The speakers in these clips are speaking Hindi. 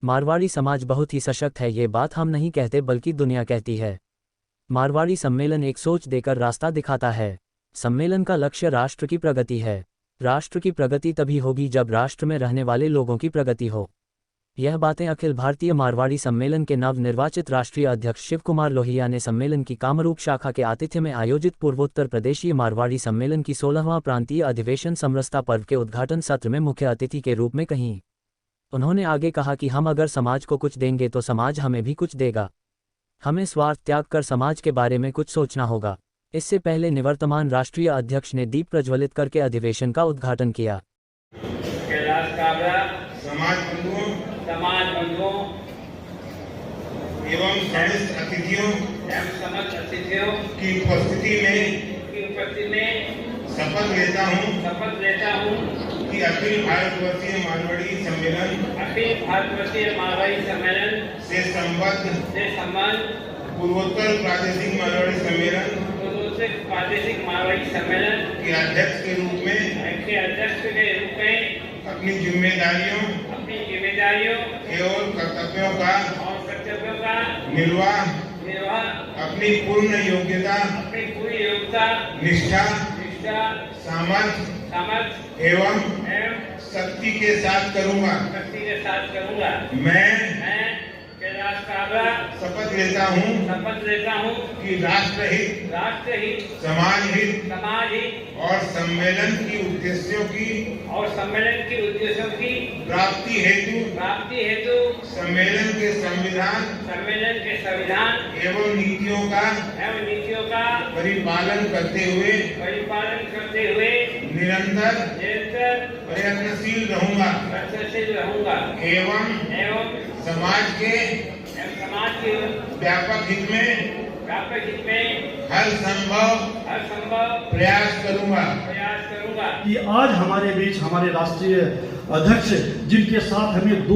मारवाड़ी समाज बहुत ही सशक्त है, ये बात हम नहीं कहते बल्कि दुनिया कहती है। मारवाड़ी सम्मेलन एक सोच देकर रास्ता दिखाता है। सम्मेलन का लक्ष्य राष्ट्र की प्रगति है। राष्ट्र की प्रगति तभी होगी जब राष्ट्र में रहने वाले लोगों की प्रगति हो। यह बातें अखिल भारतीय मारवाड़ी सम्मेलन के नवनिर्वाचित राष्ट्रीय अध्यक्ष शिव कुमार लोहिया ने सम्मेलन की कामरूप शाखा के आतिथ्य में आयोजित पूर्वोत्तर प्रदेशीय मारवाड़ी सम्मेलन की 16वां प्रांतीय अधिवेशन समरसता पर्व के उद्घाटन सत्र में मुख्य अतिथि के रूप में कहीं। उन्होंने आगे कहा कि हम अगर समाज को कुछ देंगे तो समाज हमें भी कुछ देगा। हमें स्वार्थ त्याग कर समाज के बारे में कुछ सोचना होगा। इससे पहले निवर्तमान राष्ट्रीय अध्यक्ष ने दीप प्रज्वलित करके अधिवेशन का उद्घाटन किया। समाज बंधुओं एवं समस्त अतिथियों की उपस्थिति में शपथ लेता हूँ कि अखिल भारतवर्षीय मारवाड़ी सम्मेलन से संबद्ध पूर्वोत्तर प्रादेशिक मारवाड़ी सम्मेलन के अध्यक्ष के रूप में अपनी जिम्मेदारियों एवं कर्तव्यों का निर्वाह अपनी पूर्ण योग्यता निष्ठा सामर्थ्य एवं शक्ति के साथ करूंगा। मैं शपथ लेता हूँ कि राष्ट्र हित समाज हित और सम्मेलन की उद्देश्यों की प्राप्ति हेतु सम्मेलन के संविधान एवं नीतियों का परिपालन करते हुए निरंतर प्रयत्नशील रहूंगा एवं समाज के व्यापक हित में हर संभव प्रयास करूंगा। कि आज हमारे बीच हमारे राष्ट्रीय अध्यक्ष जिनके साथ हमें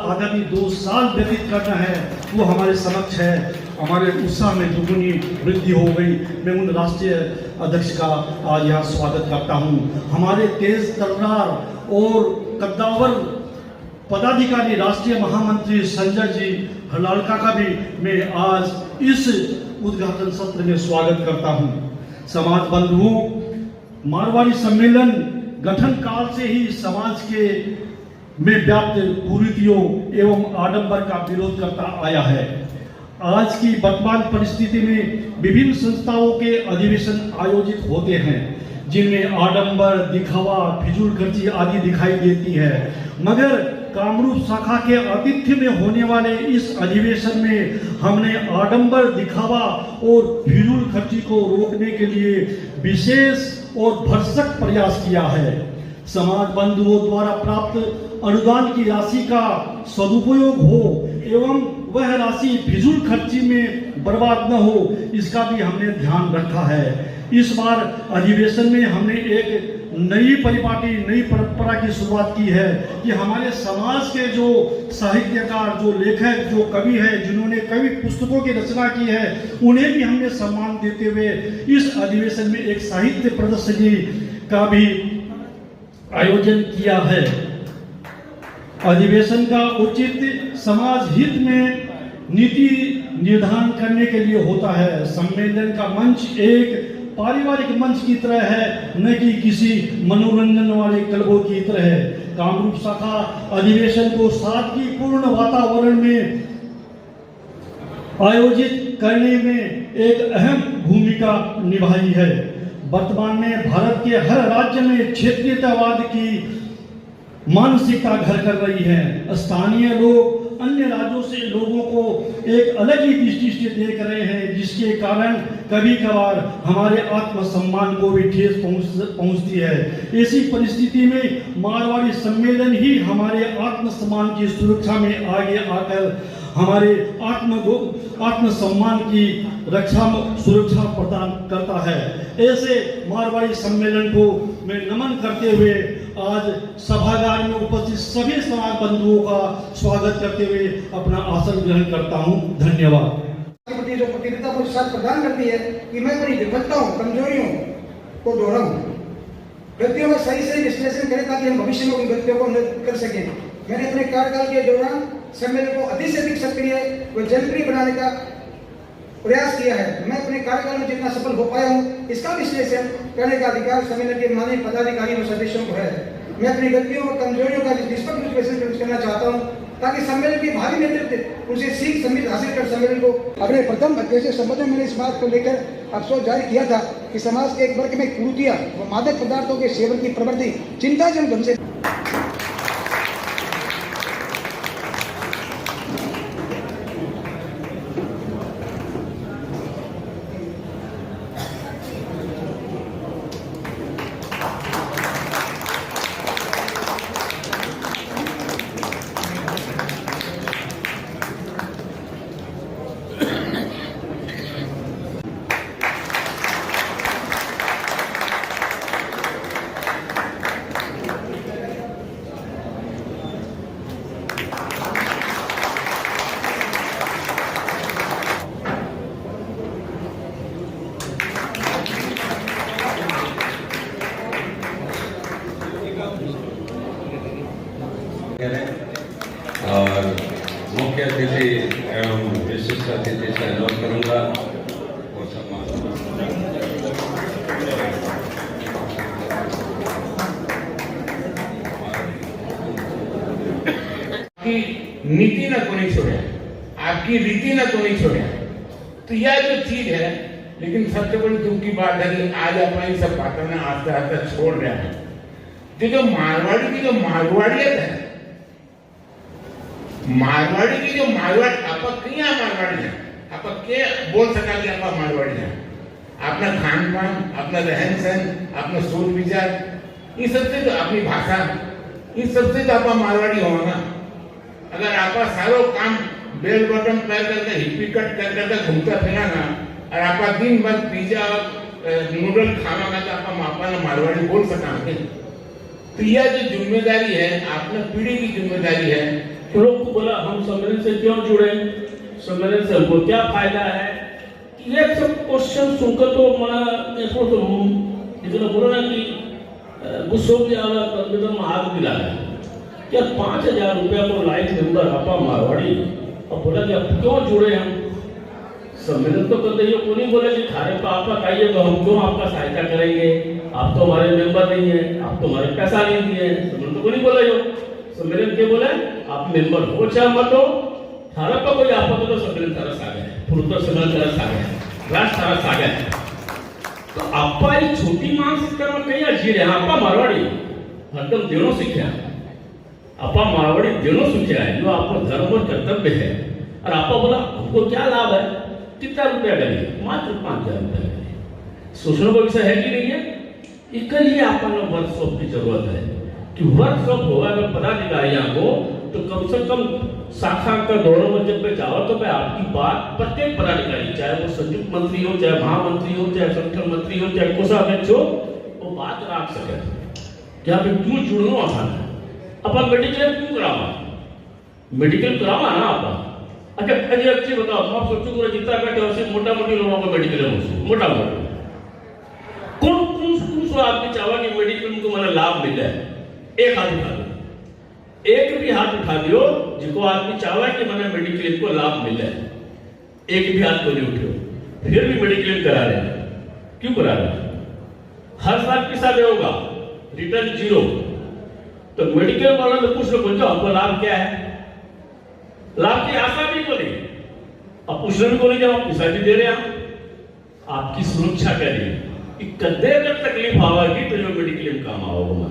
आगामी 2 साल व्यतीत करना है, वो हमारे समक्ष है। हमारे उत्साह में दुगुनी वृद्धि हो गई। मैं उन राष्ट्रीय अध्यक्ष का आज यहाँ स्वागत करता हूँ। हमारे तेज तर्रार और कद्दावर पदाधिकारी राष्ट्रीय महामंत्री संजय जी हलालका का भी मैं आज इस उद्घाटन सत्र में स्वागत करता हूँ। समाज बंधुओं, मारवाड़ी सम्मेलन गठन काल से ही समाज के में व्याप्त कुरीतियों एवं आडंबर का विरोध करता आया है। आज की वर्तमान परिस्थिति में विभिन्न संस्थाओं के अधिवेशन आयोजित होते हैं जिनमें आडंबर, दिखावा, फिजूलखर्ची आदि दिखाई देती है, मगर कामरूप शाखा के आतिथ्य में होने वाले इस अधिवेशन में हमने आडंबर, दिखावा और फिजूलखर्ची को रोकने के लिए विशेष और भरसक प्रयास किया है। समाज बंधुओं द्वारा प्राप्त अनुदान की राशि का सदुपयोग हो एवं वह राशि फिजूल खर्ची में बर्बाद न हो, इसका भी हमने ध्यान रखा है। इस बार अधिवेशन में हमने एक नई परिपाटी, नई परंपरा की शुरुआत की है कि हमारे समाज के जो साहित्यकार, जो लेखक, जो कवि है, जिन्होंने कवि पुस्तकों की रचना की है, उन्हें भी हमने सम्मान देते हुए इस अधिवेशन में एक साहित्य प्रदर्शनी का भी आयोजन किया है। अधिवेशन का औचित्य समाज हित में नीति निर्धारण करने के लिए होता है। सम्मेलन का मंच एक पारिवारिक मंच की तरह है, न कि किसी मनोरंजन वाले क्लबों की तरह है। कामरूप शाखा अधिवेशन को सादगीपूर्ण वातावरण में आयोजित करने में एक अहम भूमिका निभाई है। वर्तमान में भारत के हर राज्य में क्षेत्रीयतावाद की मानसिकता घर कर रही है। स्थानीय लोग अन्य राज्यों से लोगों को एक अलग ही दृष्टि से देख रहे हैं, जिसके कारण कभी कभार हमारे आत्मसम्मान को भी ठेस पहुंचती है। ऐसी परिस्थिति में मारवाड़ी सम्मेलन ही हमारे आत्मसम्मान की सुरक्षा में आगे आकर हमारे आत्मसम्मान की सुरक्षा प्रदान करता है। ऐसे मारवाड़ी सम्मेलन को मैं नमन करते हुए आज सभागार में उपस्थित सभी समाज बंधुओं का स्वागत करते हुए अपना आसन ग्रहण करता हूं। धन्यवाद। जो प्रतिबद्धता को साथ प्रदान करती है कि मैं अपनी विफलताओं, कमजोरियों को दोहराऊं, गलतियों में सही विश्लेषण करें ताकि हम भविष्य में उन गलतियों को कर सकें। मैंने अपने कार्यकाल के दौरान सम्मेलन को अधिक से अधिक सक्रिय व जनप्रिय बनाने का प्रयास किया है। मैं अपने कार्यकाल में जितना सफल हो पाया हूँ इसका विश्लेषण करने का अधिकार सम्मेलन के माननीय पदाधिकारियों और सदस्यों को है। मैं अपनी गलतियों और कमजोरियों का निष्पक्ष विश्लेषण करना चाहता हूँ ताकि सम्मेलन के भावी नेतृत्व उनसे सीख समझ हासिल कर सम्मेलन को अपने प्रथम अध्यक्ष से संबोधन में मैंने इस बात को लेकर अफसोस जाहिर किया था कि समाज के एक वर्ग में कुरीतियां व मादक पदार्थों के सेवन की प्रवृत्ति चिंताजनक ढंग से और मुख्य अतिथि एवं विशिष्ट अतिथि से अनुरोध करूंगा वो सम्मान आपकी नीति न कोणी छोड़े, आपकी रीति न कोणी छोड़े। तो यह जो चीज है, लेकिन सबसे बड़ी दुख की बात है कि आज अपन इन सब बातों में आस्ते आस्ते छोड़ रहे हैं। जो मारवाड़ी की जो मारवाड़ियत है, मारवाड़ी की जो मारवाड़ आप क्या मारवाड़ी है, आप के बोल सका कि आप मारवाड़ी है। अपना खान पान, अपना रहन सहन, अपना सोच विचार, इस सबसे तो अपनी भाषा, इस सबसे तो आप मारवाड़ी होगा ना। अगर आप सारो काम बेल बटन कर करके हिप्पी कट कर करके घूमता फिरा ना, और आप दिन भर पिज्जा नूडल खाना का तो आप मापा ना मारवाड़ी बोल सका। तो यह जो जिम्मेदारी है, आपने पीढ़ी की जिम्मेदारी है। लोग को बोला हम सम्मेलन से क्यों जुड़े, सम्मेलन से हमको क्या फायदा है, ये सब क्वेश्चन सुनकर तो मना थोड़ा तो इतना बोला ना कि गुस्सो भी आ रहा, कंप्यूटर में हाथ मिला है क्या 5,000 रुपया को लाइफ मेंबर आपा मारवाड़ी, और बोला कि अब क्यों जुड़े हम सम्मेलन। तो करते ही को नहीं बोले कि थारे तो आपका कहिए तो हम क्यों आपका सहायता करेंगे, आप तो हमारे मेंबर नहीं है, आप तो हमारे पैसा नहीं दिए। सम्मेलन तो को नहीं बोला, जो सम्मेलन के बोले आप मेंबर हो चाहे मत हो, थारा का कोई आपका तो सम्मेलन तारा सागे है, पूर्वोत्तर सम्मेलन तारा सागे है, राष्ट्र तारा सागे है। तो आपा एक छोटी मानसिकता में कहीं जी रहे हैं। आपा मारवाड़ी हरदम देनो सीखे, आपा मारवाड़ी देनो सीखे है, जो आपका धर्म और कर्तव्य है। और आपा बोला हमको क्या लाभ है, कितना रुपया करिए, मात्र 5,000 रुपया करिए। सोचने का विषय है कि नहीं है। इसके लिए आपको वर्कशॉप की जरूरत है कि वर्कशॉप होगा। अगर पदाधिकारियों को तो कम से कम शाखा का दौरों में जब मैं जाओ तो मैं आपकी बात प्रत्येक पदाधिकारी, चाहे वो संयुक्त मंत्री हो, चाहे महामंत्री हो, चाहे संगठन मंत्री हो, चाहे कोषाध्यक्ष हो, वो बात रख सके कि आप क्यों जुड़ना आसान है। अपन मेडिकल क्यों करावा, मेडिकल करावा ना आप। अच्छा अच्छी बताओ, आप सोचो पूरा जितना बैठे हो मोटा मोटी लोगों को मेडिकल है, मोटा मोटा कौन सो आदमी चाहवा कि मेडिकल को मैंने लाभ मिले। एक हाथ उठा दो, एक भी हाथ उठा दियो जिसको आदमी चाहवा कि मैंने मेडिक्लेम को लाभ मिले। एक भी हाथ को नहीं उठो, फिर भी मेडिक्लेम करा रहे हैं। क्यों करा रहे हैं? हर साल पैसा देगा, रिटर्न 0। तो मेडिकल वाला तो पूछ लो, बोलते हमको लाभ क्या है, लाभ की आशा भी को नहीं, अब पूछने भी को नहीं, जब आप पैसा भी दे रहे हैं आपकी सुरक्षा क्या नहीं, कदे अगर तकलीफ आवेगी तो जो मेडिक्लेम काम आओगे।